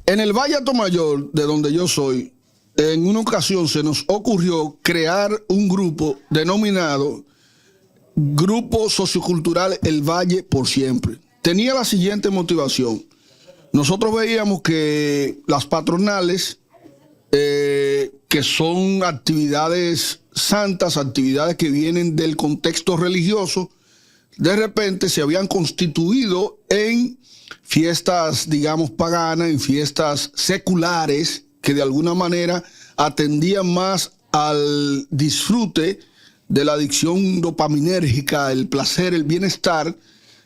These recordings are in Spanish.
En el Valle Atomayor, de donde yo soy, en una ocasión se nos ocurrió crear un grupo denominado Grupo Sociocultural El Valle por Siempre. Tenía la siguiente motivación. Nosotros veíamos que las patronales, que son actividades santas, actividades que vienen del contexto religioso, de repente se habían constituido en fiestas, digamos, paganas, en fiestas seculares, que de alguna manera atendían más al disfrute de la adicción dopaminérgica, el placer, el bienestar,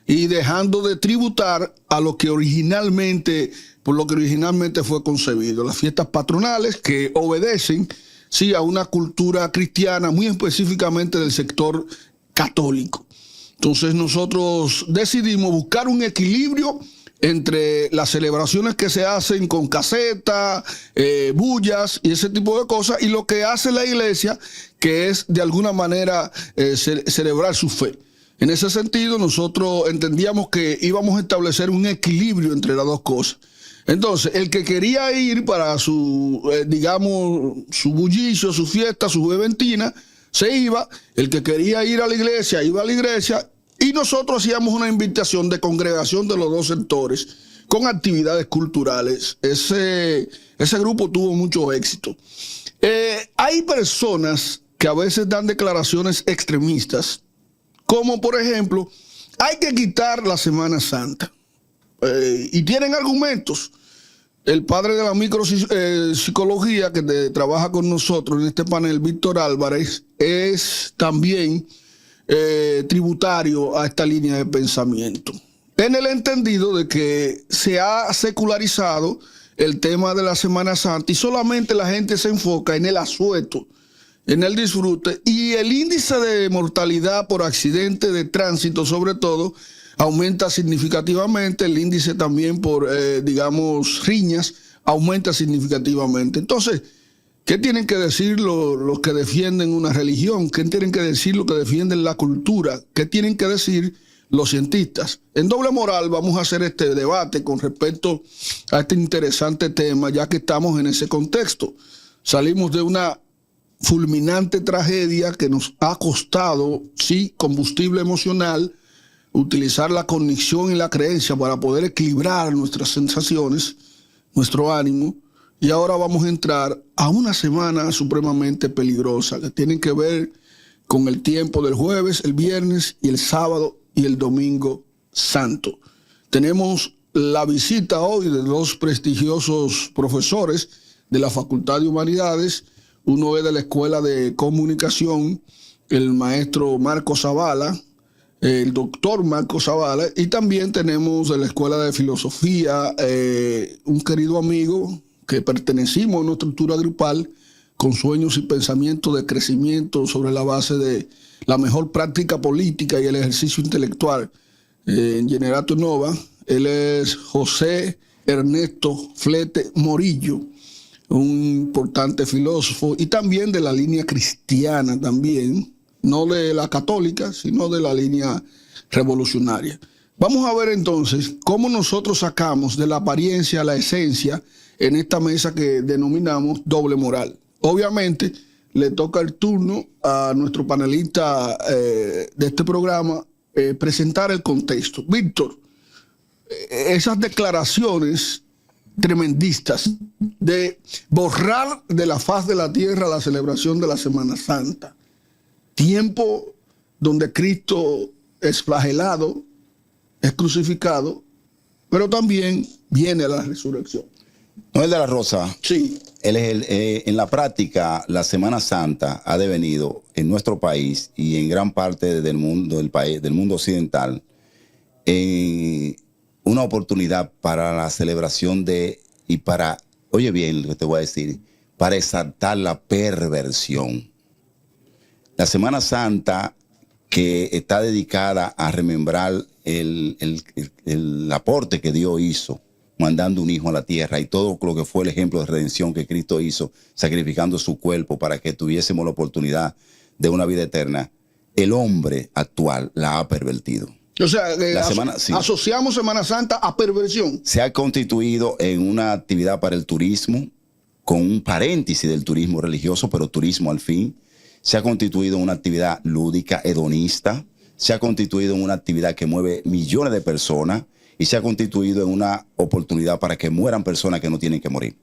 y dejando de tributar a lo que originalmente, por lo que originalmente fue concebido. Las fiestas patronales que obedecen, sí, a una cultura cristiana, muy específicamente del sector católico. Entonces nosotros decidimos buscar un equilibrio entre las celebraciones que se hacen con casetas, bullas y ese tipo de cosas, y lo que hace la iglesia, que es de alguna manera celebrar su fe. En ese sentido, nosotros entendíamos que íbamos a establecer un equilibrio entre las dos cosas. Entonces, el que quería ir para su, digamos, su bullicio, su fiesta, su beventina, se iba. El que quería ir a la iglesia, iba a la iglesia. Y nosotros hacíamos una invitación de congregación de los dos sectores con actividades culturales. Ese grupo tuvo mucho éxito. Hay personas que a veces dan declaraciones extremistas, como por ejemplo, hay que quitar la Semana Santa. Y tienen argumentos. El padre de la micropsicología que trabaja con nosotros en este panel, Víctor Álvarez, es también tributario a esta línea de pensamiento, en el entendido de que se ha secularizado el tema de la Semana Santa y solamente la gente se enfoca en el asueto, en el disfrute, y el índice de mortalidad por accidente de tránsito, sobre todo, aumenta significativamente. El índice también por, digamos, riñas, aumenta significativamente. Entonces, ¿qué tienen que decir los que defienden una religión? ¿Qué tienen que decir los que defienden la cultura? ¿Qué tienen que decir los cientistas? En Doble Moral vamos a hacer este debate con respecto a este interesante tema, ya que estamos en ese contexto. Salimos de una fulminante tragedia que nos ha costado, sí, combustible emocional, utilizar la cognición y la creencia para poder equilibrar nuestras sensaciones, nuestro ánimo. Y ahora vamos a entrar a una semana supremamente peligrosa que tiene que ver con el tiempo del jueves, el viernes y el sábado y el domingo santo. Tenemos la visita hoy de dos prestigiosos profesores de la Facultad de Humanidades. Uno es de la Escuela de Comunicación, el maestro Marco Zavala, el doctor Marco Zavala, y también tenemos de la Escuela de Filosofía un querido amigo que pertenecimos a una estructura grupal con sueños y pensamientos de crecimiento sobre la base de la mejor práctica política y el ejercicio intelectual en Generato Nova. Él es José Ernesto Flete Morillo, un importante filósofo y también de la línea cristiana también, no de la católica, sino de la línea revolucionaria. Vamos a ver entonces cómo nosotros sacamos de la apariencia la esencia en esta mesa que denominamos Doble Moral. Obviamente le toca el turno a nuestro panelista de este programa presentar el contexto. Víctor, esas declaraciones tremendistas de borrar de la faz de la tierra la celebración de la Semana Santa, tiempo donde Cristo es flagelado, es crucificado, pero también viene la resurrección. Noel de la Rosa, sí. En la práctica, la Semana Santa ha devenido en nuestro país y en gran parte del mundo, del mundo occidental, una oportunidad para la celebración y para, oye bien lo que te voy a decir, para exaltar la perversión. La Semana Santa, que está dedicada a remembrar el aporte que Dios hizo, mandando un hijo a la tierra y todo lo que fue el ejemplo de redención que Cristo hizo, sacrificando su cuerpo para que tuviésemos la oportunidad de una vida eterna, el hombre actual la ha pervertido. O sea, Sí. asociamos Semana Santa a perversión. Se ha constituido en una actividad para el turismo, con un paréntesis del turismo religioso, pero turismo al fin. Se ha constituido en una actividad lúdica, hedonista. Se ha constituido en una actividad que mueve millones de personas y se ha constituido en una oportunidad para que mueran personas que no tienen que morir,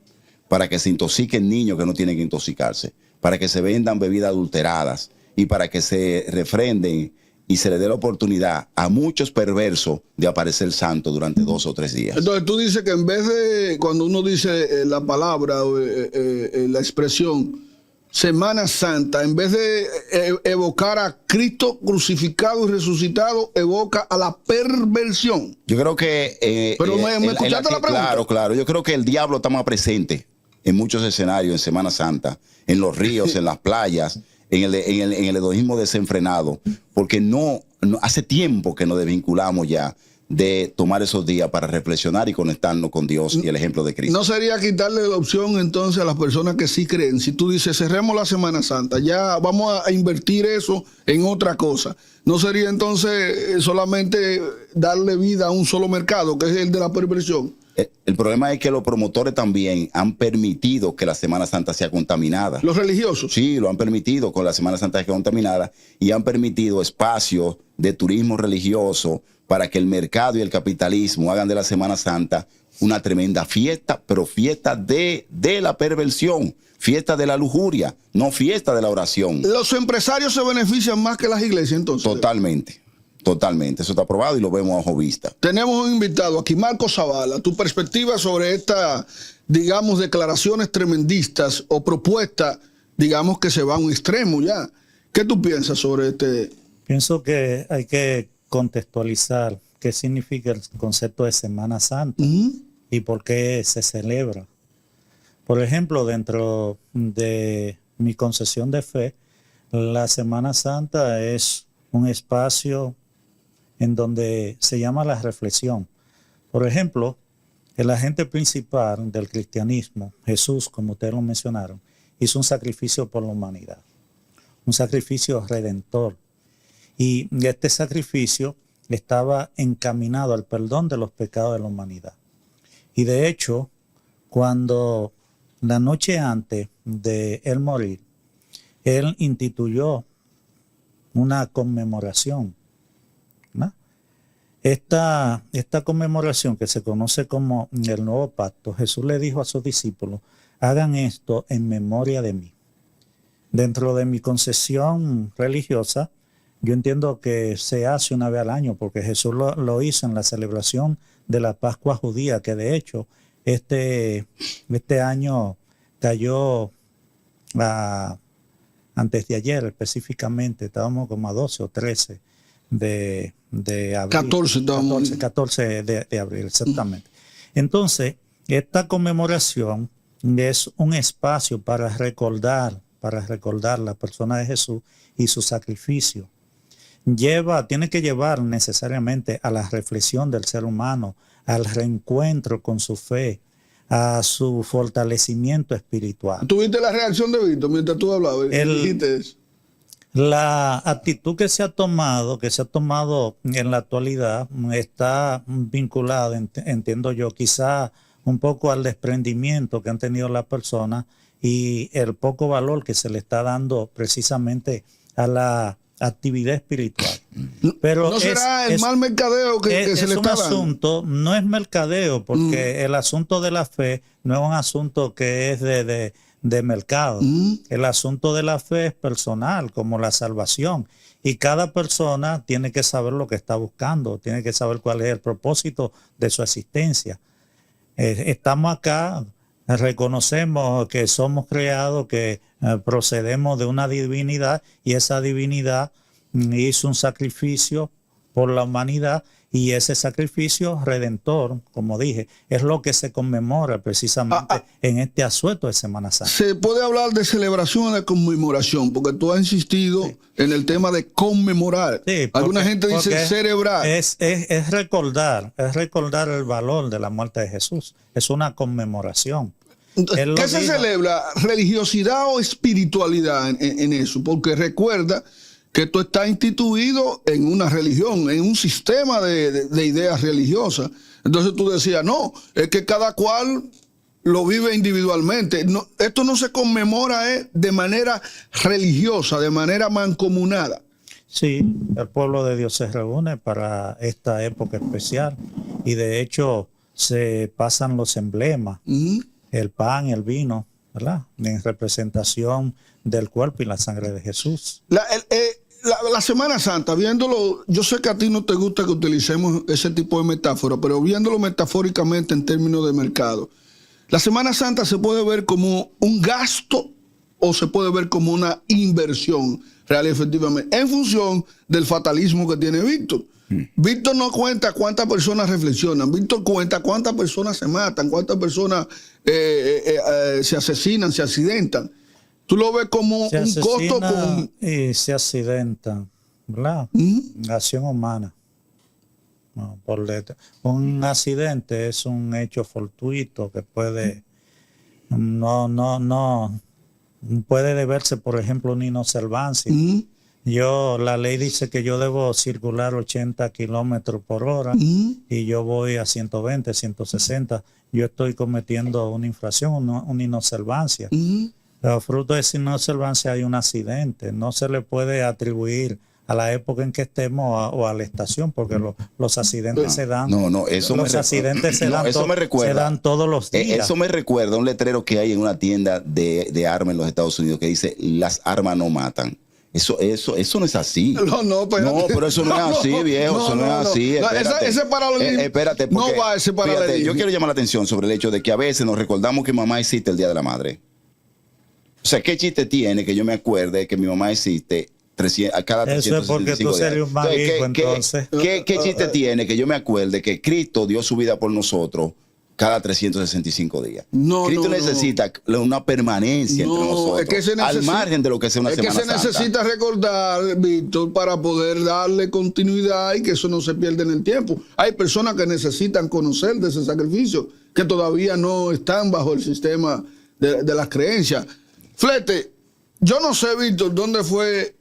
para que se intoxiquen niños que no tienen que intoxicarse, para que se vendan bebidas adulteradas y para que se refrenden y se le dé la oportunidad a muchos perversos de aparecer santos durante 2 o 3 días. Entonces tú dices que en vez de, cuando uno dice la palabra o la expresión Semana Santa, en vez de evocar a Cristo crucificado y resucitado, evoca a la perversión. Yo creo que... Pero me escuchaste la pregunta. Claro. Yo creo que el diablo está más presente en muchos escenarios en Semana Santa, en los ríos, en las playas, en el hedonismo desenfrenado, porque no hace tiempo que nos desvinculamos ya de tomar esos días para reflexionar y conectarnos con Dios y el ejemplo de Cristo. ¿No sería quitarle la opción entonces a las personas que sí creen? Si tú dices, cerremos la Semana Santa, ya vamos a invertir eso en otra cosa. ¿No sería entonces solamente darle vida a un solo mercado, que es el de la perversión? El problema es que los promotores también han permitido que la Semana Santa sea contaminada. ¿Los religiosos? Sí, lo han permitido con la Semana Santa sea contaminada y han permitido espacios de turismo religioso para que el mercado y el capitalismo hagan de la Semana Santa una tremenda fiesta, pero fiesta de la perversión, fiesta de la lujuria, no fiesta de la oración. ¿Los empresarios se benefician más que las iglesias entonces? Totalmente, eso está aprobado y lo vemos a ojo vista. Tenemos un invitado aquí, Marco Zavala. Tu perspectiva sobre esta, digamos, declaraciones tremendistas o propuestas, digamos, que se va a un extremo ya. ¿Qué tú piensas sobre este? Pienso que hay que contextualizar qué significa el concepto de Semana Santa y por qué se celebra. Por ejemplo, dentro de mi concepción de fe, la Semana Santa es un espacio en donde se llama la reflexión. Por ejemplo, el agente principal del cristianismo, Jesús, como ustedes lo mencionaron, hizo un sacrificio por la humanidad, un sacrificio redentor. Y este sacrificio estaba encaminado al perdón de los pecados de la humanidad. Y de hecho, cuando la noche antes de él morir, él instituyó una conmemoración, ¿no? Esta conmemoración que se conoce como el Nuevo Pacto, Jesús le dijo a sus discípulos, hagan esto en memoria de mí. Dentro de mi concepción religiosa, yo entiendo que se hace una vez al año, porque Jesús lo hizo en la celebración de la Pascua judía, que de hecho este año cayó antes de ayer específicamente, estábamos como a 12 o 13 de abril. 14 de abril, exactamente. Entonces, esta conmemoración es un espacio para recordar la persona de Jesús y su sacrificio. Tiene que llevar necesariamente a la reflexión del ser humano, al reencuentro con su fe, a su fortalecimiento espiritual. ¿Tuviste la reacción de Víctor mientras tú hablabas? Dijiste eso. La actitud que se ha tomado en la actualidad está vinculada, entiendo yo, quizá un poco al desprendimiento que han tenido las personas y el poco valor que se le está dando precisamente a la actividad espiritual. Pero ¿no será el mal mercadeo que se le está dando? Asunto, no es mercadeo, porque el asunto de la fe no es un asunto que es de mercado. El asunto de la fe es personal, como la salvación. Y cada persona tiene que saber lo que está buscando, tiene que saber cuál es el propósito de su existencia. Estamos acá, reconocemos que somos creados, que procedemos de una divinidad y esa divinidad hizo un sacrificio por la humanidad y ese sacrificio redentor, como dije, es lo que se conmemora precisamente en este asueto de Semana Santa. Se puede hablar de celebración o de conmemoración, porque tú has insistido en el tema de conmemorar. Sí, alguna gente dice celebrar. Es recordar el valor de la muerte de Jesús. Es una conmemoración. ¿Qué se celebra? ¿Religiosidad o espiritualidad en eso? Porque recuerda que esto está instituido en una religión, en un sistema de ideas religiosas. Entonces tú decías, no, es que cada cual lo vive individualmente. No, esto no se conmemora de manera religiosa, de manera mancomunada. Sí, el pueblo de Dios se reúne para esta época especial y de hecho se pasan los emblemas, el pan, el vino, ¿verdad? En representación del cuerpo y la sangre de Jesús. La Semana Santa, viéndolo, yo sé que a ti no te gusta que utilicemos ese tipo de metáfora, pero viéndolo metafóricamente en términos de mercado, la Semana Santa se puede ver como un gasto o se puede ver como una inversión real y efectivamente, en función del fatalismo que tiene Víctor. Víctor no cuenta cuántas personas reflexionan, Víctor cuenta cuántas personas se matan, cuántas personas se asesinan, se accidentan. Tú lo ves como un costo y se accidentan, ¿verdad? Acción humana. No, un accidente es un hecho fortuito que puede puede deberse, por ejemplo, a una inobservancia. La ley dice que yo debo circular 80 kilómetros por hora y yo voy a 120, 160. Yo estoy cometiendo una infracción, una inobservancia. Pero fruto de esa inobservancia hay un accidente. No se le puede atribuir a la época en que estemos o a la estación, porque los accidentes se dan. Se dan todos los días. Eso me recuerda a un letrero que hay en una tienda de armas en los Estados Unidos que dice: las armas no matan. Eso no es así. No, pero eso no es así, viejo. Eso no es así. Ese paralelismo. Espérate, porque, no va ese paralelismo. Fíjate, yo quiero llamar la atención sobre el hecho de que a veces nos recordamos que mamá existe el Día de la Madre. O sea, ¿qué chiste tiene que yo me acuerde que mi mamá existe a cada 365 días? Eso es porque tú serías un marico, entonces. ¿Qué chiste tiene que yo me acuerde que Cristo dio su vida por nosotros cada 365 días? Cristo necesita una permanencia entre nosotros, al margen de lo que sea una Semana Santa. Es que se necesita recordar, Víctor, para poder darle continuidad y que eso no se pierda en el tiempo. Hay personas que necesitan conocer de ese sacrificio, que todavía no están bajo el sistema de las creencias. Flete, yo no sé, Víctor, dónde fue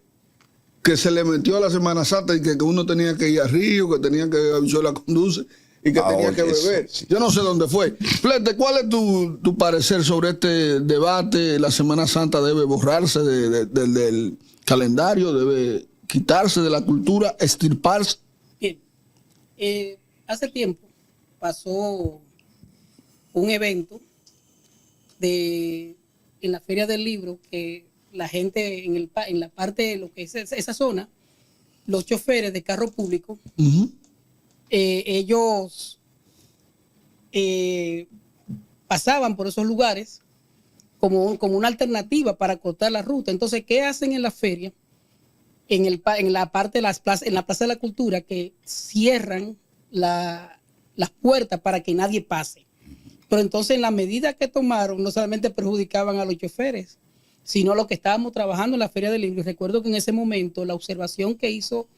que se le metió a la Semana Santa y que uno tenía que ir a Río, que tenía que la conduce y que tenía que beber. Sí. Yo no sé dónde fue. Flete, ¿cuál es tu parecer sobre este debate? ¿La Semana Santa debe borrarse del calendario, debe quitarse de la cultura, extirparse? Bien, hace tiempo pasó un evento en la Feria del Libro, que la gente en la parte de lo que es esa zona, los choferes de carro público, ellos pasaban por esos lugares como una alternativa para cortar la ruta. Entonces, ¿qué hacen en la feria? En la parte de en la Plaza de la Cultura, que cierran las puertas para que nadie pase. Pero entonces, en la medida que tomaron, no solamente perjudicaban a los choferes, sino a los que estábamos trabajando en la Feria del Libro. Recuerdo que en ese momento la observación que hizo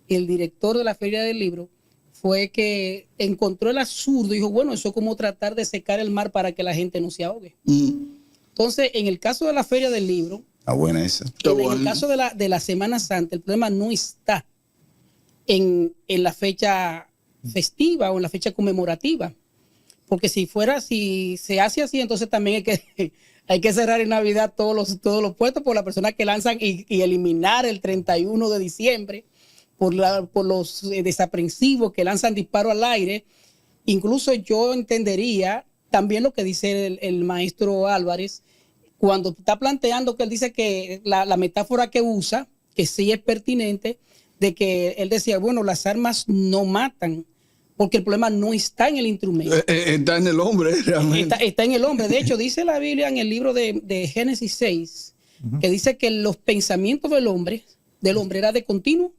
el director de la Feria del Libro fue que encontró el absurdo y dijo, bueno, eso es como tratar de secar el mar para que la gente no se ahogue. Entonces, en el caso de la Feria del Libro, buena esa. En el caso de la Semana Santa, el problema no está en la fecha festiva o en la fecha conmemorativa. Porque si se hace así, entonces también hay que cerrar en Navidad todos los puestos por las personas que lanzan y eliminar el 31 de diciembre por los desaprensivos que lanzan disparo al aire. Incluso yo entendería también lo que dice el maestro Álvarez cuando está planteando que él dice que la metáfora que usa, que sí es pertinente, de que él decía, bueno, las armas no matan, porque el problema no está en el instrumento. Está en el hombre, realmente. Está en el hombre. De hecho, dice la Biblia en el libro de Génesis 6, que dice que los pensamientos del hombre era de continuo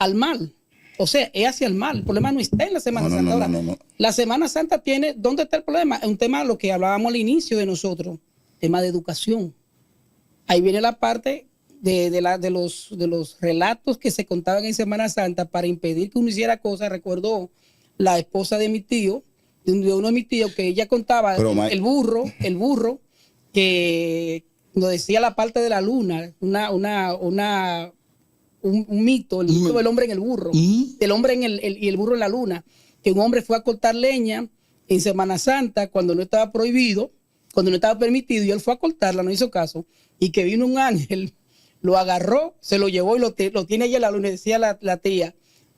al mal. O sea, es hacia el mal. El problema no está en la Semana Santa. Ahora, la Semana Santa tiene, ¿dónde está el problema? Es un tema de lo que hablábamos al inicio de nosotros, tema de educación. Ahí viene la parte de los relatos que se contaban en Semana Santa para impedir que uno hiciera cosas. Recuerdo la esposa de mi tío, de uno de mis tíos, que ella contaba el burro, que nos decía la parte de la luna, una un mito, el mito del hombre en el burro, del hombre y el burro en la luna, que un hombre fue a cortar leña en Semana Santa cuando no estaba prohibido, cuando no estaba permitido, y él fue a cortarla, no hizo caso, y que vino un ángel, lo agarró, se lo llevó y lo tiene allá en la luna. Y decía la tía,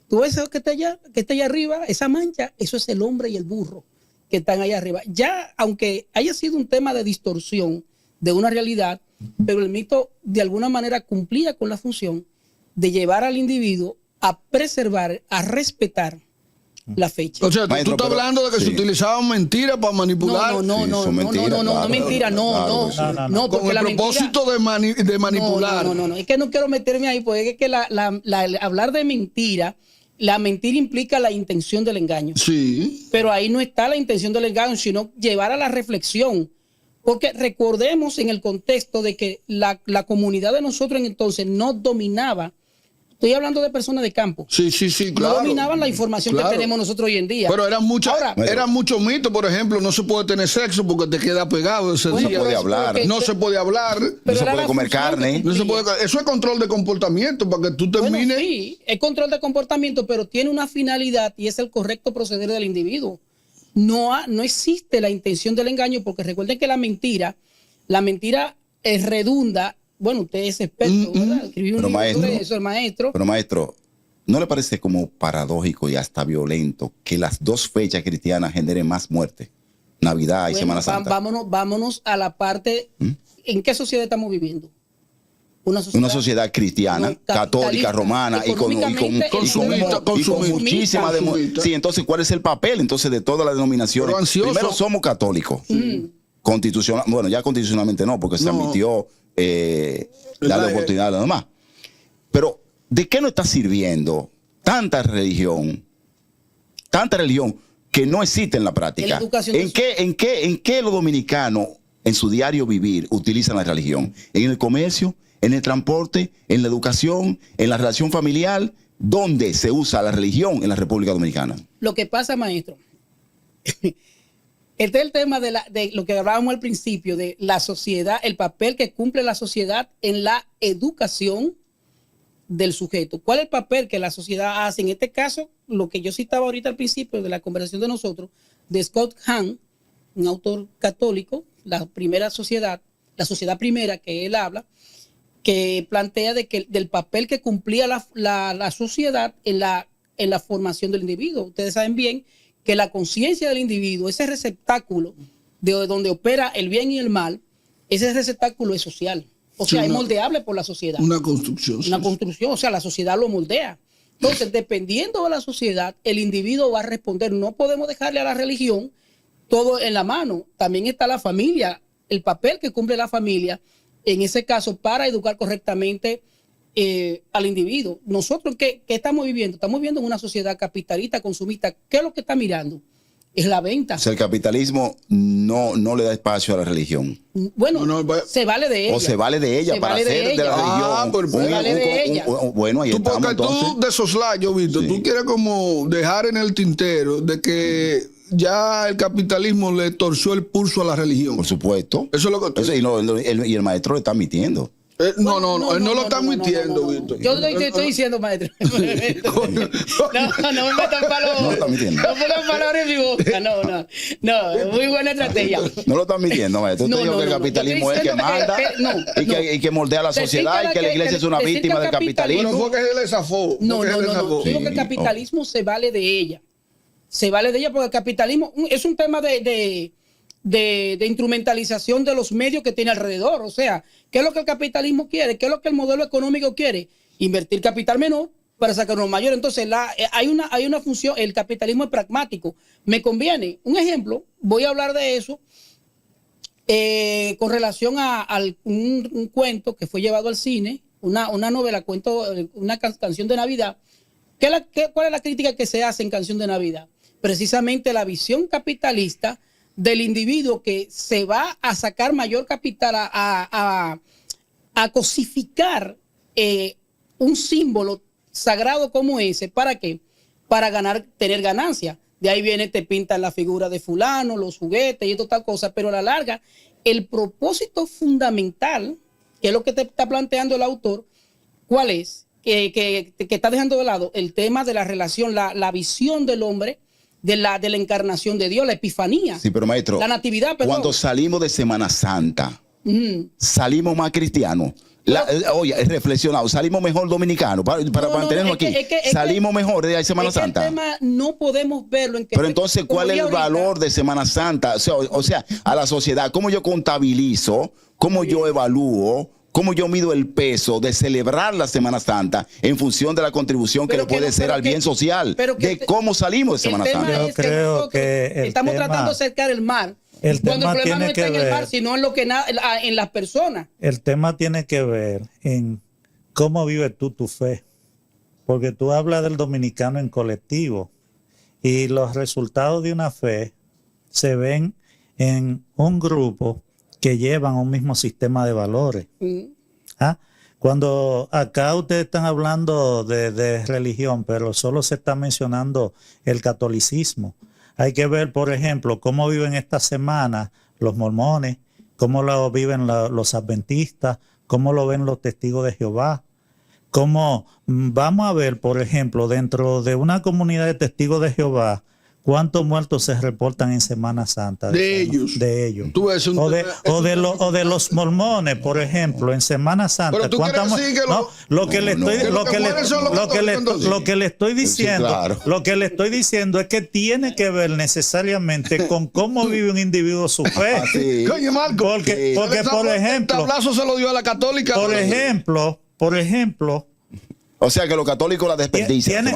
¿tú ves eso que está allá arriba? Esa mancha, eso es el hombre y el burro que están allá arriba. Ya, aunque haya sido un tema de distorsión de una realidad, pero el mito de alguna manera cumplía con la función de llevar al individuo a preservar, a respetar la fecha. O sea, Maestro, tú estás hablando de que se utilizaban mentiras para manipular. son mentiras, No, mentira, claro, no, porque con el la propósito de manipular. No, es que no quiero meterme ahí, porque es que hablar de mentira, la mentira implica la intención del engaño. Sí. Pero ahí no está la intención del engaño, sino llevar a la reflexión. Porque recordemos en el contexto de que la comunidad de nosotros en entonces no dominaba. Estoy hablando de personas de campo. Sí, claro. No dominaban la información que tenemos nosotros hoy en día. Pero eran muchos mitos. Por ejemplo, no se puede tener sexo porque te queda pegado ese día. No se puede hablar. No se puede hablar. No se puede comer carne. Eso es control de comportamiento para que tú termines. Bueno, sí, es control de comportamiento, pero tiene una finalidad y es el correcto proceder del individuo. No existe la intención del engaño, porque recuerden que la mentira redunda. Bueno, usted es experto, ¿verdad? Escribió un libro sobre eso, el maestro. Pero maestro, ¿no le parece como paradójico y hasta violento que las dos fechas cristianas generen más muerte? Navidad y Semana Santa. Vámonos a la parte. ¿En qué sociedad estamos viviendo? Una sociedad cristiana, católica, romana y con muchísima sí, entonces, ¿cuál es el papel entonces de todas las denominaciones? Primero, somos católicos. Constitucional, bueno, ya constitucionalmente no, porque se admitió darle oportunidad a los demás. Pero, ¿de qué nos está sirviendo tanta religión que no existe en la práctica? ¿En qué los dominicanos en su diario vivir utilizan la religión? ¿En el comercio? ¿En el transporte? ¿En la educación? ¿En la relación familiar? ¿Dónde se usa la religión en la República Dominicana? Lo que pasa, maestro, este es el tema de lo que hablábamos al principio, de la sociedad, el papel que cumple la sociedad en la educación del sujeto. ¿Cuál es el papel que la sociedad hace? En este caso, lo que yo citaba ahorita al principio de la conversación de nosotros, de Scott Hahn, un autor católico, la sociedad primera que él habla, que plantea del papel que cumplía la sociedad en la formación del individuo. Ustedes saben bien que la conciencia del individuo, ese receptáculo de donde opera el bien y el mal, ese receptáculo es social. O sea, es moldeable por la sociedad. Una construcción. Una construcción, o sea, la sociedad lo moldea. Entonces, dependiendo de la sociedad, el individuo va a responder. No podemos dejarle a la religión todo en la mano. También está la familia, el papel que cumple la familia, en ese caso, para educar correctamente al individuo. Nosotros, ¿qué estamos viviendo? Estamos viviendo en una sociedad capitalista, consumista. ¿Qué es lo que está mirando? Es la venta. O sea, el capitalismo no le da espacio a la religión. Bueno, se vale de ella. O se vale de ella para hacer de la religión. Se vale de ella. Bueno, ahí estamos. Porque entonces, tú de soslayo, Víctor, tú quieres como dejar en el tintero de que ya el capitalismo le torció el pulso a la religión. por supuesto. Eso es lo que y el maestro lo está admitiendo. él no lo está admitiendo, Víctor. Yo estoy diciendo, maestro. No me metan palos. No lo está admitiendo. No pongan palabras en mi boca. No, muy buena estrategia. No lo está admitiendo, maestro. Usted dijo que el capitalismo es que manda y que moldea la sociedad y que la iglesia es una víctima del capitalismo. Pero fue que se le zafó. No. Digo que el capitalismo se vale de ella. Se vale de ella porque el capitalismo es un tema de instrumentalización de los medios que tiene alrededor. O sea, ¿qué es lo que el capitalismo quiere? ¿Qué es lo que el modelo económico quiere? Invertir capital menor para sacar uno mayor. Entonces, hay una función, el capitalismo es pragmático. Me conviene. Un ejemplo, voy a hablar de eso con relación a un cuento que fue llevado al cine, una novela, una canción de Navidad. ¿Cuál es la crítica que se hace en Canción de Navidad? Precisamente la visión capitalista del individuo que se va a sacar mayor capital, a cosificar un símbolo sagrado como ese. ¿Para qué? Para tener ganancia. De ahí viene, te pintan la figura de fulano, los juguetes y esto tal cosa, pero a la larga, el propósito fundamental, que es lo que te está planteando el autor, ¿cuál es? que está dejando de lado el tema de la relación, la visión del hombre de la encarnación de Dios, la epifanía. Sí, pero maestro, la natividad, perdón. Cuando salimos de Semana Santa, salimos más cristianos. Oye, reflexionado, salimos mejor dominicanos para mantenernos aquí. Salimos mejor de Semana Santa. El tema no podemos verlo en que. Pero entonces, ¿cuál es el valor de Semana Santa? O sea, a la sociedad, ¿cómo yo contabilizo? ¿Cómo yo evalúo? ¿Cómo yo mido el peso de celebrar la Semana Santa en función de la contribución que le puede ser al bien social? De cómo salimos de Semana Santa. Yo creo que estamos tratando de acercar el mar. Cuando el problema no está en el mar, sino en lo que en las personas. El tema tiene que ver en cómo vives tú tu fe. Porque tú hablas del dominicano en colectivo y los resultados de una fe se ven en un grupo que llevan un mismo sistema de valores. ¿Ah? Cuando acá ustedes están hablando de religión, pero solo se está mencionando el catolicismo. Hay que ver, por ejemplo, cómo viven esta semana los mormones, cómo lo viven los adventistas, cómo lo ven los testigos de Jehová. Cómo vamos a ver, por ejemplo, dentro de una comunidad de testigos de Jehová, ¿cuántos muertos se reportan en Semana Santa? De ellos. O de los mormones, por ejemplo, en Semana Santa. Pero tú quieres decir que lo que le estoy diciendo, Sí, claro. lo que le estoy diciendo es que tiene que ver necesariamente con cómo vive un individuo su fe. Sí. Coño, Marco. Porque por ejemplo, el tablazo se lo dio a la católica. por ejemplo, O sea que los católicos la desperdician.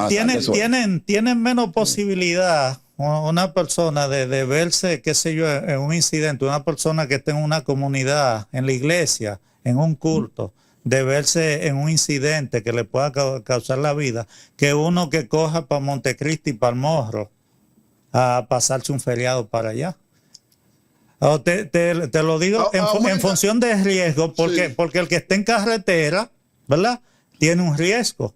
Tienen menos posibilidad una persona de verse, qué sé yo, en un incidente, una persona que esté en una comunidad, en la iglesia, en un culto, de verse en un incidente que le pueda causar la vida, que uno que coja para Montecristi y para el Morro a pasarse un feriado para allá. Te lo digo en función de riesgo, porque el que está en carretera, ¿verdad?, tiene un riesgo.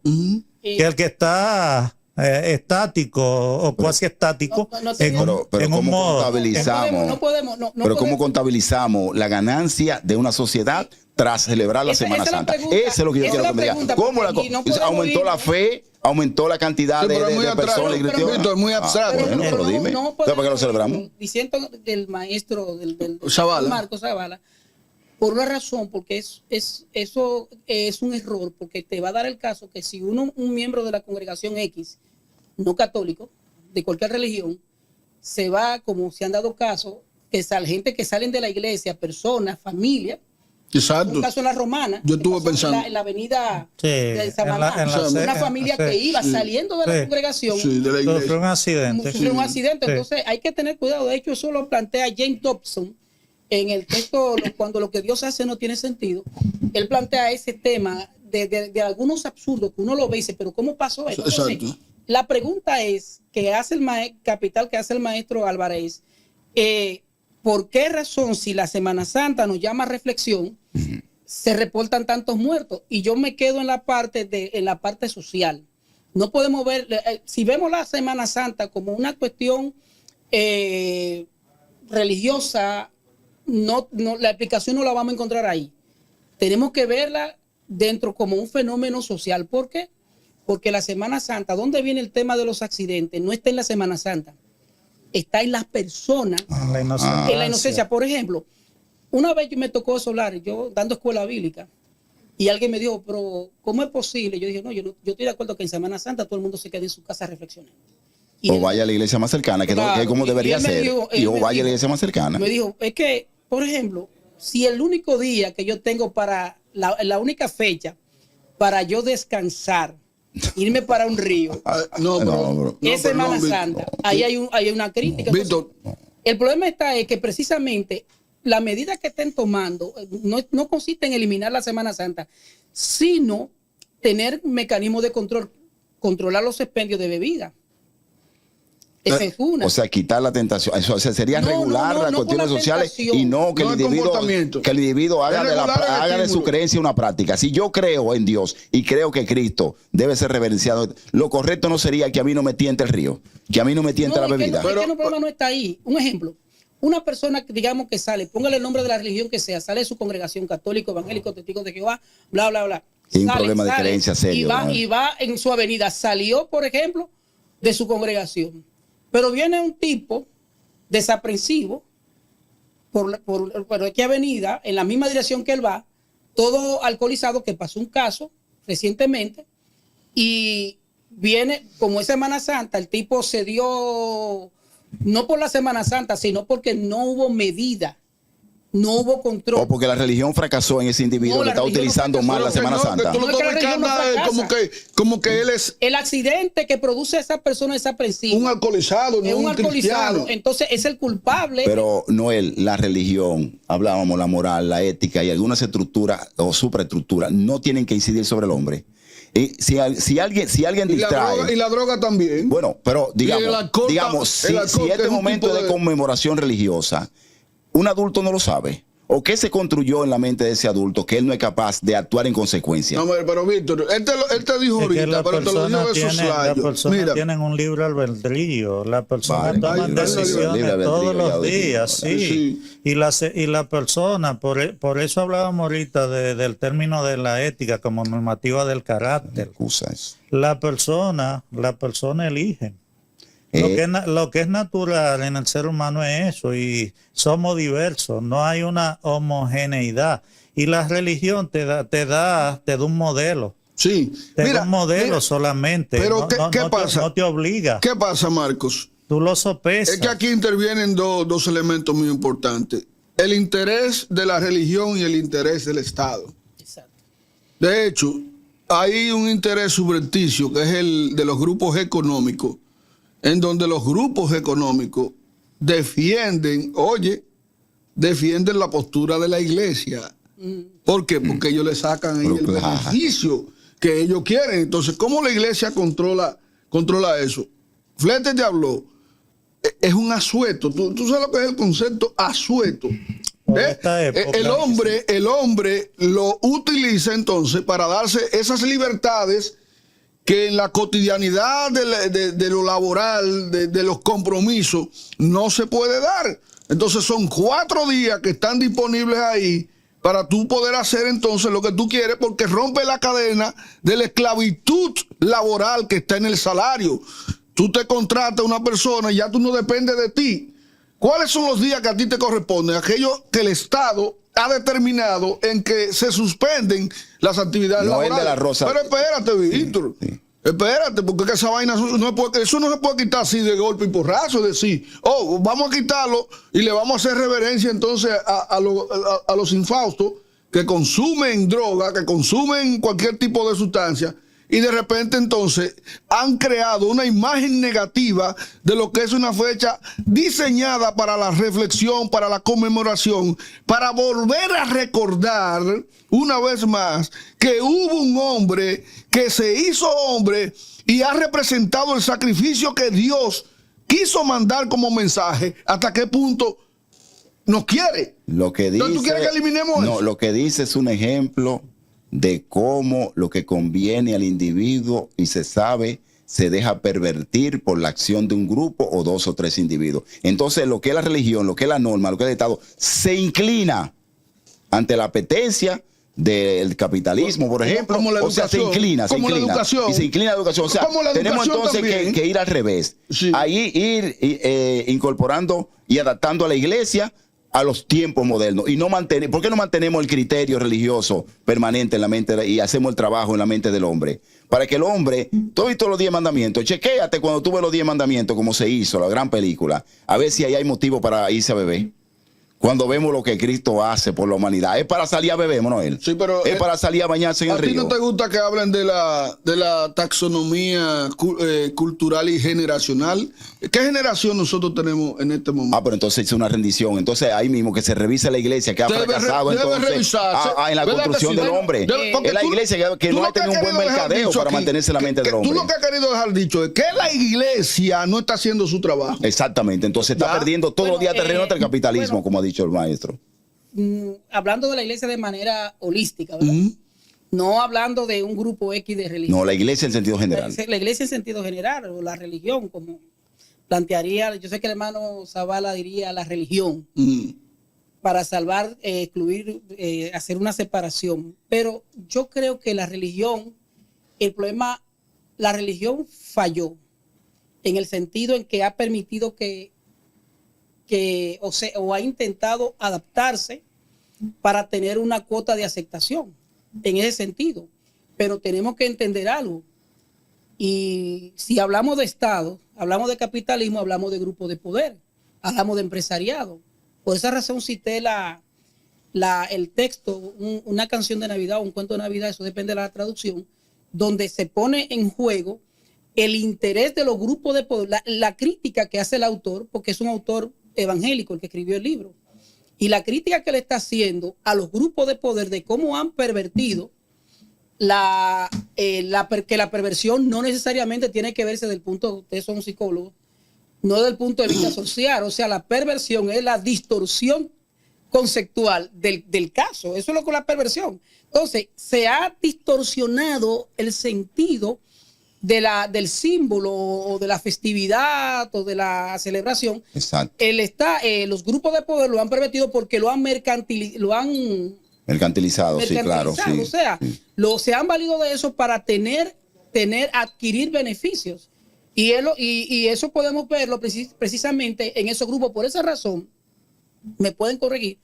Que el que está estático o cuasi estático Pero en un ¿cómo modo. contabilizamos? ¿Cómo contabilizamos la ganancia de una sociedad tras celebrar la Semana Santa? Eso es lo que yo quiero que me diga. ¿Cómo aumentó la fe? ¿Aumentó la cantidad de personas? Es muy abstracto. Pero dime. ¿Para qué lo celebramos? Diciendo del maestro del Zavala. Marco Zavala, por una razón, porque eso es un error, porque te va a dar el caso que si un miembro de la congregación X, no católico, de cualquier religión, se va, como se han dado casos, que gente que salen de la iglesia, personas, familias. Exacto. Un caso en la Romana. Yo estuve pensando. En la avenida Sí, de Samaná. Una familia que iba saliendo de la congregación. Sí, de la iglesia. Sufrió un accidente. Sufrió un accidente. Entonces hay que tener cuidado. De hecho, eso lo plantea James Dobson en el texto Cuando lo que Dios hace no tiene sentido. Él plantea ese tema de algunos absurdos que uno lo ve y dice, pero ¿cómo pasó eso? Entonces, la pregunta es que hace el maestro Álvarez, ¿por qué razón, si la Semana Santa nos llama a reflexión, se reportan tantos muertos? Y yo me quedo en la parte social. No podemos ver, si vemos la Semana Santa como una cuestión religiosa, no, la explicación no la vamos a encontrar ahí. Tenemos que verla dentro como un fenómeno social. ¿Por qué? Porque la Semana Santa, ¿dónde viene el tema de los accidentes? No está en la Semana Santa. Está en las personas, en la inocencia. Por ejemplo, una vez me tocó solar, yo dando escuela bíblica, y alguien me dijo, pero ¿cómo es posible? Yo dije, no, yo estoy de acuerdo que en Semana Santa todo el mundo se quede en su casa reflexionando. O vaya a la iglesia más cercana, que es como debería ser. Y o vaya a la iglesia más cercana. Me dijo, es que, por ejemplo, si el único día que yo tengo para, la única fecha para yo descansar, irme para un río, es Semana Santa, ahí hay una crítica. Entonces, el problema es que precisamente la medida que estén tomando no consiste en eliminar la Semana Santa, sino tener mecanismos de controlar los expendios de bebida. Esa es una. O sea, quitar la tentación. Eso sería regular las cuestiones sociales y no que el individuo haga de su creencia una práctica. Si yo creo en Dios y creo que Cristo debe ser reverenciado, lo correcto no sería que a mí no me tiente el río, que a mí no me tiente la bebida. Pero el problema no está ahí. Un ejemplo. Una persona, digamos que sale, póngale el nombre de la religión que sea, sale de su congregación, católico, evangélico, testigo de Jehová, bla, bla, bla. Tiene un problema de creencia serio. Y va en su avenida. Salió, por ejemplo, de su congregación. Pero viene un tipo desaprensivo por aquí avenida, en la misma dirección que él va, todo alcoholizado, que pasó un caso recientemente, y viene, como es Semana Santa, el tipo se dio, no por la Semana Santa, sino porque no hubo medida, no hubo control. O porque la religión fracasó en ese individuo, No, le está utilizando mal la Semana Santa. Tú lo No es que la religión no como que él es El accidente que produce a esa persona desaprensiva un alcoholizado, no es un alcoholizado. cristiano. Entonces es el culpable. Pero Noel, la religión, hablábamos, la moral, la ética y algunas estructuras o superestructuras no tienen que incidir sobre el hombre. Si alguien distrae. Y la droga también. Bueno, pero Y el alcohol digamos, si que este es un momento tipo de conmemoración religiosa, un adulto no lo sabe. ¿O qué se construyó en la mente de ese adulto que él no es capaz de actuar en consecuencia? No, pero Víctor, él te dijo Es que ahorita, pero te lo dijo de las soslayo. personas Mira, tienen un libre albedrío. Las personas Vale, toman libre decisiones albedrío, todos ya los lo dijimos, días, ¿verdad? sí. Sí. Y la persona, por eso hablábamos ahorita del término de la ética como normativa del carácter. Excusas. La persona elige. Lo que es natural en el ser humano es eso, y somos diversos, no hay una homogeneidad. Y la religión te da un modelo. sí. Te da un modelo solamente. Pero ¿qué pasa? No te obliga. ¿Qué pasa, Marcos? Tú lo sopesas. Es que aquí intervienen dos elementos muy importantes. El interés de la religión y el interés del Estado. Exacto. De hecho, hay un interés subrepticio que es el de los grupos económicos, en donde los grupos económicos defienden la postura de la iglesia. ¿Por qué? Porque ellos le sacan ahí el beneficio que ellos quieren. Entonces, ¿cómo la iglesia controla eso? Flete te habló. Es un asueto. ¿Tú sabes lo que es el concepto asueto? Por esta época, El hombre lo utiliza entonces para darse esas libertades que en la cotidianidad de lo laboral, de los compromisos, no se puede dar. Entonces son 4 días que están disponibles ahí para tú poder hacer entonces lo que tú quieres, porque rompe la cadena de la esclavitud laboral que está en el salario. Tú te contratas a una persona y ya tú no dependes de ti. ¿Cuáles son los días que a ti te corresponden? Aquellos que el Estado ha determinado en que se suspenden las actividades laborales. El de la Rosa. Pero espérate, Víctor. Sí. Espérate, porque esa vaina eso no se puede quitar así de golpe y porrazo. Es decir, vamos a quitarlo y le vamos a hacer reverencia entonces a los infaustos que consumen droga, que consumen cualquier tipo de sustancia. Y de repente entonces han creado una imagen negativa de lo que es una fecha diseñada para la reflexión, para la conmemoración, para volver a recordar una vez más que hubo un hombre que se hizo hombre y ha representado el sacrificio que Dios quiso mandar como mensaje. ¿Hasta qué punto nos quiere? Lo que dice, ¿tú quieres que eliminemos eso? No, lo que dice es un ejemplo de cómo lo que conviene al individuo y se sabe se deja pervertir por la acción de un grupo o 2 o 3 individuos. Entonces lo que es la religión, lo que es la norma, lo que es el Estado, se inclina ante la apetencia del capitalismo, por ejemplo. Como la educación, o sea, se inclina. Y se inclina la educación. O sea, tenemos entonces que ir al revés. Sí. Ahí ir incorporando y adaptando a la iglesia a los tiempos modernos y no mantener. ¿Por qué no mantenemos el criterio religioso permanente en la mente y hacemos el trabajo en la mente del hombre? Para que el hombre, todos los 10 mandamientos, chequéate cuando tú ves los 10 mandamientos, como se hizo, la gran película, a ver si ahí hay motivo para irse a beber. Cuando vemos lo que Cristo hace por la humanidad, es para salir a beber, Manuel. Sí, pero es para salir a bañarse en el río. ¿A ti no te gusta que hablen de la taxonomía cultural y generacional? ¿Qué generación nosotros tenemos en este momento? Pero entonces es una rendición. Entonces ahí mismo que se revise la iglesia que ha fracasado entonces en la construcción del hombre. Es la iglesia que no ha tenido un buen mercadeo para mantenerse en la mente del hombre. Tú lo que has querido dejar dicho es que la iglesia no está haciendo su trabajo. Exactamente. Entonces está perdiendo todos los días terreno ante el capitalismo, como ha dicho el maestro. Hablando de la iglesia de manera holística, ¿verdad? No hablando de un grupo X de religión. No, la iglesia en sentido general. La iglesia en sentido general, o la religión, como plantearía, yo sé que el hermano Zavala diría la religión. para salvar, excluir, hacer una separación. Pero yo creo que la religión falló en el sentido en que ha permitido o ha intentado adaptarse para tener una cuota de aceptación en ese sentido. Pero tenemos que entender algo. Y si hablamos de Estado, hablamos de capitalismo, hablamos de grupo de poder, hablamos de empresariado. Por esa razón cité el texto, una canción de Navidad o un cuento de Navidad, eso depende de la traducción, donde se pone en juego el interés de los grupos de poder, la crítica que hace el autor, porque es un autor evangélico el que escribió el libro, y la crítica que le está haciendo a los grupos de poder de cómo han pervertido que la perversión no necesariamente tiene que verse del punto, ustedes son psicólogos, no desde el punto de vista social. O sea, la perversión es la distorsión conceptual del caso. Eso es lo que es la perversión. Entonces, se ha distorsionado el sentido del símbolo o de la festividad o de la celebración. Exacto. Los grupos de poder lo han pervertido porque lo han mercantilizado, sí, claro. Sí, o sea, sí. Se han valido de eso para adquirir beneficios. Y eso podemos verlo precisamente en esos grupos. Por esa razón, me pueden corregir,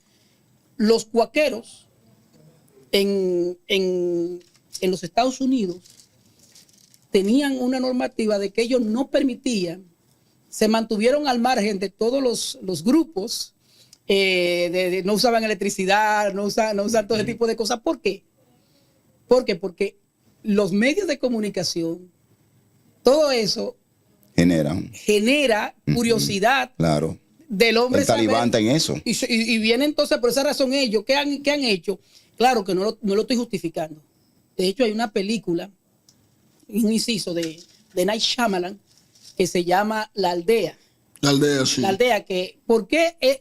los cuáqueros en los Estados Unidos tenían una normativa de que ellos no permitían, se mantuvieron al margen de todos los grupos, no usaban electricidad, no usan todo ese tipo de cosas. ¿Por qué? Porque los medios de comunicación, todo eso genera curiosidad, claro, del hombre. El talibán está en eso. Y viene entonces, por esa razón ellos, ¿qué han hecho? Claro que no lo estoy justificando. De hecho, hay una película, un inciso de Night Shyamalan, que se llama La Aldea. La Aldea, sí. La Aldea, que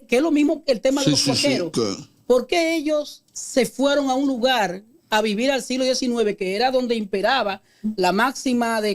es lo mismo que el tema de los cuáqueros. Claro. ¿Por qué ellos se fueron a un lugar a vivir al siglo XIX, que era donde imperaba la máxima de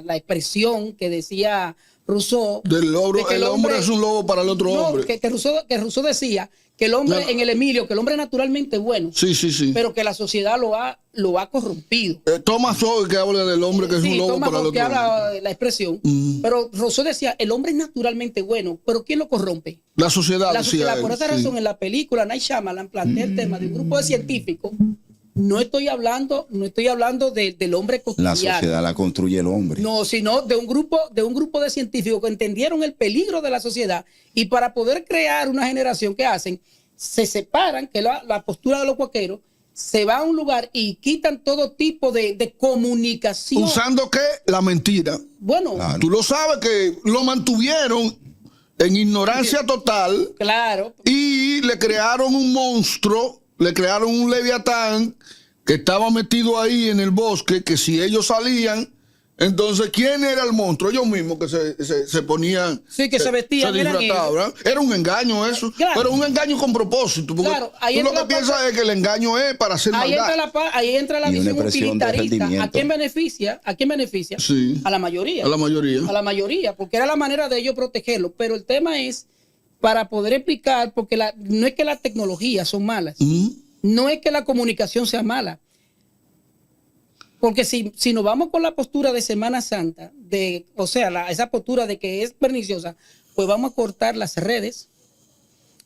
la expresión que decía Rousseau? El hombre es un lobo para el otro hombre. Que Rousseau decía que el hombre, en el Emilio, que el hombre es naturalmente bueno. Sí. Pero que la sociedad lo ha corrompido. Thomas Sowell, que habla del hombre que es un lobo para el otro hombre. Habla la expresión. Pero Rousseau decía, el hombre es naturalmente bueno, pero ¿quién lo corrompe? La sociedad. Por esa razón, en la película Night Shyamalan plantea el tema de un grupo de científicos. No estoy hablando del hombre cotidiano. La sociedad la construye el hombre. No, sino de un grupo de científicos que entendieron el peligro de la sociedad, y para poder crear una generación, que hacen, se separan, que es la postura de los cuáqueros, se va a un lugar y quitan todo tipo de comunicación. ¿Usando qué? La mentira. Bueno, Claro. Tú lo sabes que lo mantuvieron en ignorancia total. Claro. Y le crearon un monstruo, le crearon un leviatán que estaba metido ahí en el bosque, que si ellos salían, entonces, ¿quién era el monstruo? Ellos mismos que se ponían. Sí, que se vestían. Se disfrazaban, ¿verdad? Era un engaño eso. Claro. Pero un engaño con propósito. Porque claro, tú lo que piensas es que el engaño es para hacer maldad. Ahí entra la visión utilitarista. ¿A quién beneficia? Sí. A la mayoría. A la mayoría. A la mayoría, porque era la manera de ellos protegerlo. Pero el tema es, para poder explicar, porque no es que las tecnologías son malas. No es que la comunicación sea mala. Porque si nos vamos con la postura de Semana Santa, esa postura de que es perniciosa, pues vamos a cortar las redes,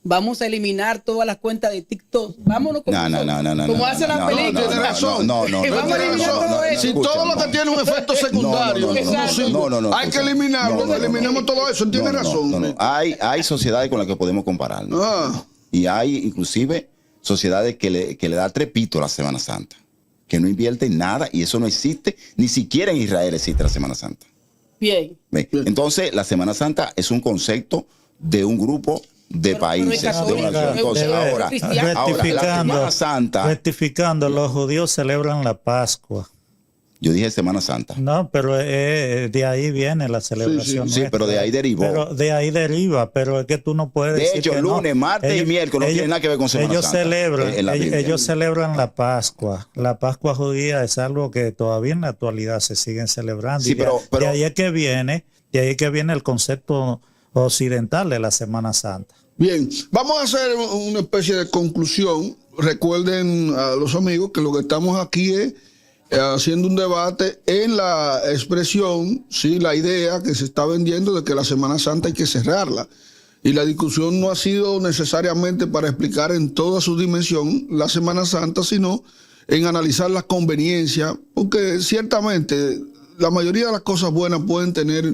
vamos a eliminar todas las cuentas de TikTok, vámonos con como hace la película. Tiene razón. Si todo lo que tiene un efecto secundario, hay que eliminarlo, eliminemos todo eso, tiene razón. Hay sociedades con las que podemos compararnos. Y hay inclusive sociedades que le da trepito a la Semana Santa, que no invierten nada, y eso no existe, ni siquiera en Israel existe la Semana Santa. Bien. Entonces, la Semana Santa es un concepto de un grupo de países, de una nación. Entonces, ahora, la Semana Santa. Rectificando, los judíos celebran la Pascua. Yo dije Semana Santa. No, pero de ahí viene la celebración. Sí, pero de ahí derivó. Pero de ahí deriva, pero es que tú no puedes decir. De hecho, que lunes, martes y miércoles no tiene nada que ver con Semana Santa. Ellos celebran la Pascua. La Pascua judía es algo que todavía en la actualidad se siguen celebrando. Sí, pero de ahí es que viene el concepto occidental de la Semana Santa. Bien, vamos a hacer una especie de conclusión. Recuerden a los amigos que lo que estamos aquí es haciendo un debate en la expresión, sí, la idea que se está vendiendo de que la Semana Santa hay que cerrarla. Y la discusión no ha sido necesariamente para explicar en toda su dimensión la Semana Santa, sino en analizar las conveniencias, porque ciertamente la mayoría de las cosas buenas pueden tener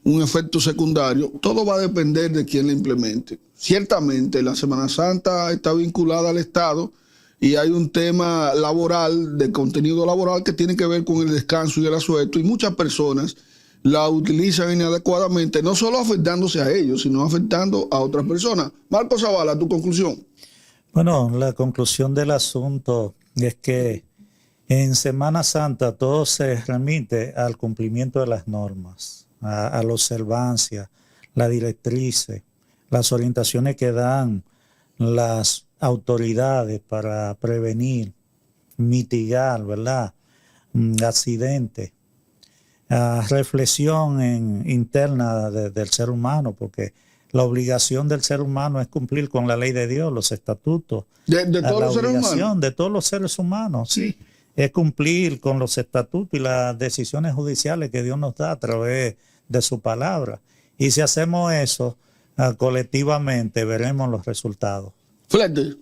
un efecto secundario. Todo va a depender de quién la implemente. Ciertamente la Semana Santa está vinculada al Estado y hay un tema laboral, de contenido laboral, que tiene que ver con el descanso y el asueto, y muchas personas la utilizan inadecuadamente, no solo afectándose a ellos, sino afectando a otras personas. Marco Zavala, tu conclusión. Bueno, la conclusión del asunto es que en Semana Santa todo se remite al cumplimiento de las normas, a la observancia, las directrices, las orientaciones que dan las autoridades para prevenir, mitigar, ¿verdad?, accidentes. Reflexión interna del ser humano, porque la obligación del ser humano es cumplir con la ley de Dios, los estatutos. ¿De todos los seres humanos? De todos los seres humanos, sí. Es cumplir con los estatutos y las decisiones judiciales que Dios nos da a través de su palabra. Y si hacemos eso, colectivamente veremos los resultados. Flete.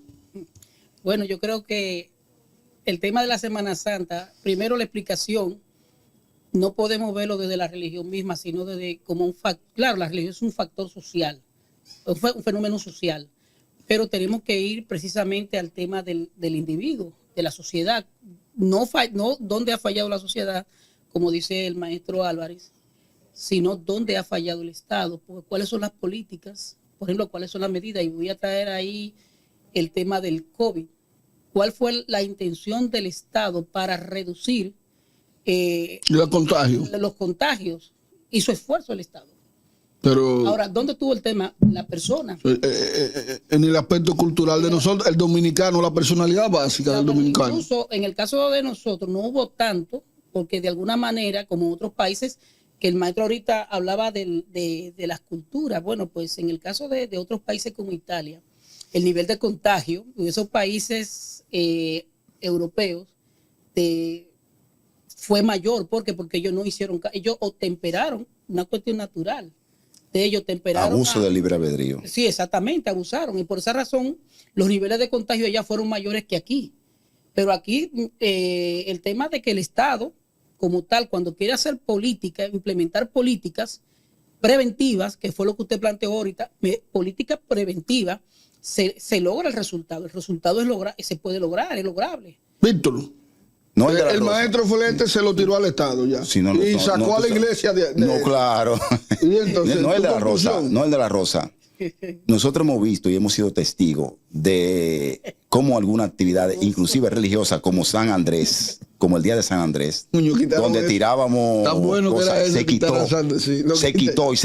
Bueno, yo creo que el tema de la Semana Santa, primero la explicación, no podemos verlo desde la religión misma, sino desde como un factor. Claro, la religión es un factor social, un fenómeno social, pero tenemos que ir precisamente al tema del individuo, de la sociedad. No dónde ha fallado la sociedad, como dice el maestro Álvarez, sino dónde ha fallado el Estado, porque cuáles son las políticas, por ejemplo, cuáles son las medidas. Y voy a traer ahí el tema del COVID. ¿Cuál fue la intención del Estado para reducir los contagios? Hizo esfuerzo el Estado. Pero ahora, ¿dónde tuvo el tema? La persona. En el aspecto cultural de nosotros, el dominicano, la personalidad básica del dominicano. Incluso en el caso de nosotros no hubo tanto, porque de alguna manera, como en otros países, que el maestro ahorita hablaba de las culturas. Bueno, pues en el caso de otros países como Italia, el nivel de contagio en esos países europeos fue mayor. ¿Por qué? Porque ellos no hicieron, ellos temperaron una cuestión natural. Ellos temperaron. Abuso del libre albedrío. Sí, exactamente, abusaron. Y por esa razón, los niveles de contagio allá fueron mayores que aquí. Pero aquí el tema de que el Estado, como tal, cuando quiere hacer política, implementar políticas preventivas, que fue lo que usted planteó ahorita, política preventiva, se logra el resultado. El resultado se puede lograr, es lograble. Víctor. No el maestro Flete se lo tiró al Estado ya. Sí, y sacó a la iglesia de no, claro. Y entonces, no el de la Rosa, no el de la Rosa. Nosotros hemos visto y hemos sido testigos de cómo alguna actividad, inclusive religiosa, como San Andrés, como el día de San Andrés, donde tirábamos tan bueno cosas, que era eso, se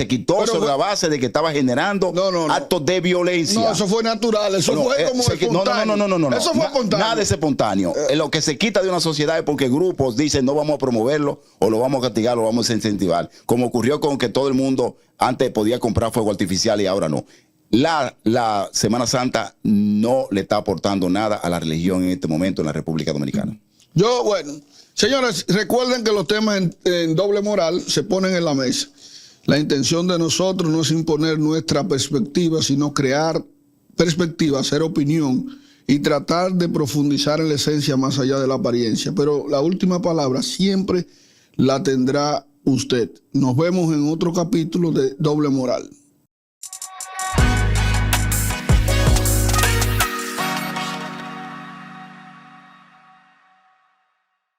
quitó pero sobre la base de que estaba generando actos de violencia. No, eso fue natural, eso fue como espontáneo. No. Eso fue espontáneo. Nada es espontáneo. Lo que se quita de una sociedad es porque grupos dicen no vamos a promoverlo o lo vamos a castigar, lo vamos a incentivar. Como ocurrió con que todo el mundo antes podía comprar fuego artificial y ahora no. La Semana Santa no le está aportando nada a la religión en este momento en la República Dominicana. Bueno, señores, recuerden que los temas en doble moral se ponen en la mesa. La intención de nosotros no es imponer nuestra perspectiva, sino crear perspectiva, hacer opinión y tratar de profundizar en la esencia más allá de la apariencia. Pero la última palabra siempre la tendrá usted. Nos vemos en otro capítulo de Doble Moral.